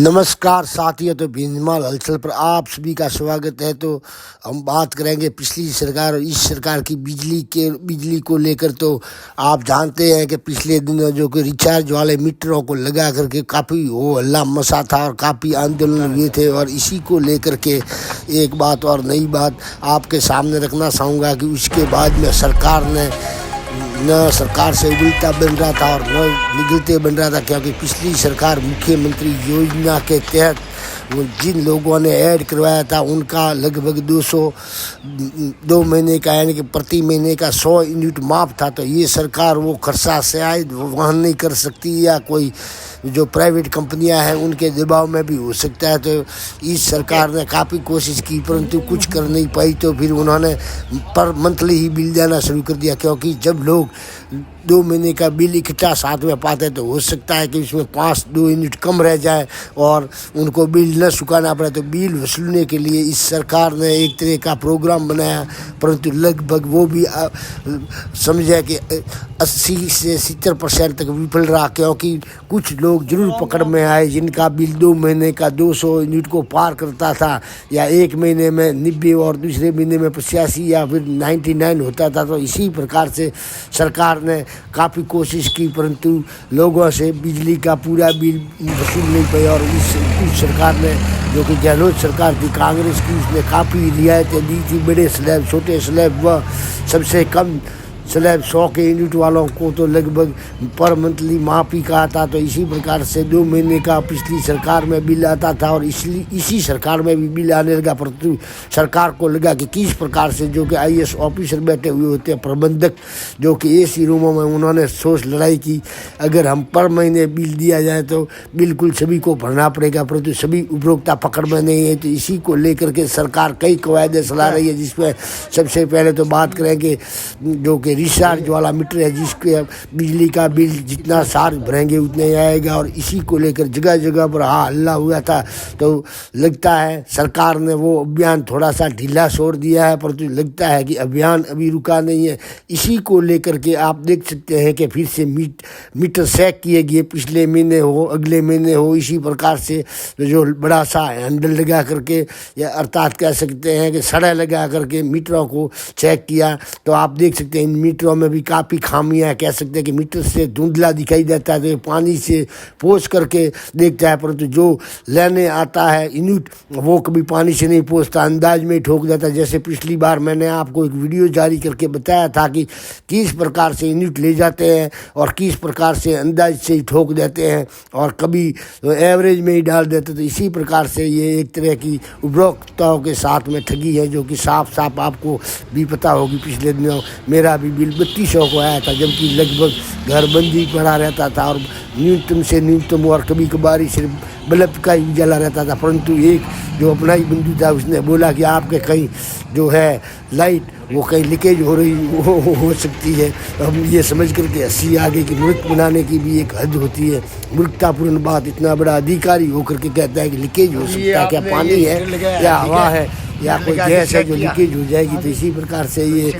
नमस्कार साथियों, तो भीनमाल हलचल पर आप सभी का स्वागत है। तो हम बात करेंगे पिछली सरकार और इस सरकार की बिजली को लेकर। तो आप जानते हैं कि पिछले दिनों जो कि रिचार्ज वाले मीटरों को लगा करके काफ़ी हो हल्ला मचा था और काफ़ी आंदोलन हुए थे, और इसी को लेकर के एक बात और नई बात आपके सामने रखना चाहूँगा कि उसके बाद में सरकार ने न सरकार से उगलता बन रहा था और न निगलते बन रहा था, क्योंकि पिछली सरकार मुख्यमंत्री योजना के तहत वो जिन लोगों ने ऐड करवाया था उनका लगभग 2 महीने का यानी कि प्रति महीने का 100 यूनिट माफ था। तो ये सरकार वो खर्चा शायद वहन नहीं कर सकती, या कोई जो प्राइवेट कंपनियां हैं उनके दबाव में भी हो सकता है। तो इस सरकार ने काफ़ी कोशिश की परंतु कुछ कर नहीं पाई, तो फिर उन्होंने पर मंथली ही बिल देना शुरू कर दिया, क्योंकि जब लोग 2 महीने का बिल इकट्ठा साथ में पाते तो हो सकता है कि उसमें 2 यूनिट कम रह जाए और उनको बिल न चुकाना पड़े। तो बिल वसूलने के लिए इस सरकार ने एक तरह का प्रोग्राम बनाया, परंतु लगभग वो भी समझे कि 80 से 70% तक विफल रहा, क्योंकि कुछ लोग जरूर पकड़ में आए जिनका बिल 2 महीने का 200 यूनिट को पार करता था, या एक महीने में 90 और दूसरे महीने में 85 या फिर 99 होता था। तो इसी प्रकार से सरकार ने काफ़ी कोशिश की, परंतु लोगों से बिजली का पूरा बिल वसूल नहीं पाई। और इस सरकार ने, जो कि गहलोत सरकार थी कांग्रेस की, उसने काफ़ी रियायतें दी थी। बड़े स्लैब, छोटे स्लैब व सबसे कम स्लैब 100 के यूनिट वालों को तो लगभग पर मंथली माफ ही कहा था। तो इसी प्रकार से 2 महीने का पिछली सरकार में बिल आता था और इसलिए इसी सरकार में भी बिल आने लगा, परंतु सरकार को लगा कि किस प्रकार से जो कि IAS ऑफिसर बैठे हुए होते हैं, प्रबंधक, जो कि AC रूमों में, उन्होंने सोच लड़ाई की अगर हम पर महीने बिल दिया जाए तो बिल्कुल सभी को भरना पड़ेगा, परंतु सभी उपभोक्ता पकड़ में नहीं है। तो इसी को लेकर के सरकार कई कवायदे चला रही है, जिसमें सबसे पहले तो बात करेंगे जो कि रिचार्ज वाला मीटर है, जिसके बिजली का बिल जितना चार्ज भरेंगे उतना ही आएगा। और इसी को लेकर जगह जगह पर हल्ला हुआ था। तो लगता है सरकार ने वो अभियान थोड़ा सा ढीला छोड़ दिया है, परंतु लगता है कि अभियान अभी रुका नहीं है। इसी को लेकर के आप देख सकते हैं कि फिर से मीटर चेक किए गए, पिछले महीने हो अगले महीने हो, इसी प्रकार से जो बड़ा सा हैंडल लगा करके, या अर्थात कह सकते हैं कि सड़े लगा करके मीटरों को चेक किया। तो आप देख सकते हैं मीटरों में भी काफ़ी खामियां, कह सकते हैं कि मीटर से धुंधला दिखाई देता है, तो पानी से पोंछ करके देखता है, परंतु जो लेने आता है यूनिट वो कभी पानी से नहीं पोंछता, अंदाज में ठोक देता है। जैसे पिछली बार मैंने आपको एक वीडियो जारी करके बताया था कि किस प्रकार से यूनिट ले जाते हैं और किस प्रकार से अंदाज से ही ठोक देते हैं और कभी एवरेज में ही डाल देते। तो इसी प्रकार से ये एक तरह की उपभोक्ताओं के साथ में ठगी है, जो कि साफ साफ आपको भी पता होगी। पिछले दिनों मेरा भी बिल 3200 को आया था, जबकि लगभग घरबंदी पड़ा रहता था और न्यूनतम से न्यूनतम और कभी कभार सिर्फ बल्ब का ही उजाला रहता था। परंतु एक जो अपना ही बंधु था, उसने बोला कि आपके कहीं जो है लाइट वो कहीं लीकेज हो रही हो सकती है। हम ये समझ करके हंसी आ गई कि मूर्ख बनाने की भी एक हद होती है। मूर्खतापूर्ण बात, इतना बड़ा अधिकारी होकर के कहता है कि लीकेज हो सकता है, क्या पानी है या हवा है या कोई गैस है जो लीकेज हो जाएगी। तो इसी प्रकार से ये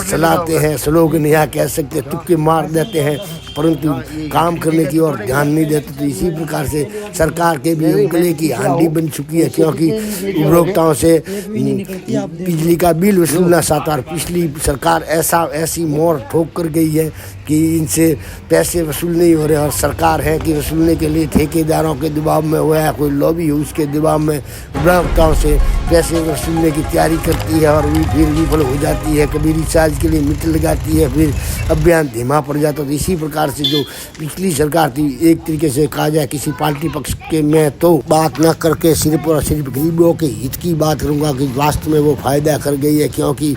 चलाते हैं, स्लोगन यहाँ कह सकते हैं, तुक्के मार देते हैं, परंतु काम करने की ओर ध्यान नहीं देते। तो इसी प्रकार से सरकार के भी गले की हांडी बन चुकी है, क्योंकि उपभोक्ताओं से बिजली का बिल वसूलना चाहता है। पिछली सरकार ऐसी मोहर ठोक कर गई है कि इनसे पैसे वसूल नहीं हो रहे, और सरकार है कि वसूलने के लिए ठेकेदारों के दबाव में हुआ है, कोई लॉबी हो उसके दबाव में उपभोक्ताओं से पैसे वसूलने की तैयारी करती है और फिर विफल हो जाती है। कभी रिचार्ज के लिए मीटर लगाती है, फिर अभियान धीमा पड़ जाता है। तो इसी प्रकार से जो पिछली सरकार थी, एक तरीके से कहा जाए किसी पार्टी पक्ष के में तो बात न करके सिर्फ और सिर्फ गरीबों के हित की बात करूँगा कि वास्तव में वो फायदा कर गई है। क्योंकि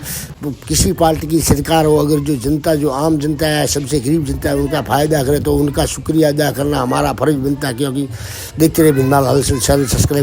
किसी पार्टी की सरकार हो, अगर जो जनता, जो आम जनता है, सबसे गरीब जनता है, उनका फायदा करे तो उनका शुक्रिया अदा करना हमारा फर्ज बनता है। क्योंकि देखते रहे भीनमाल हलचल, सब्सक्राइब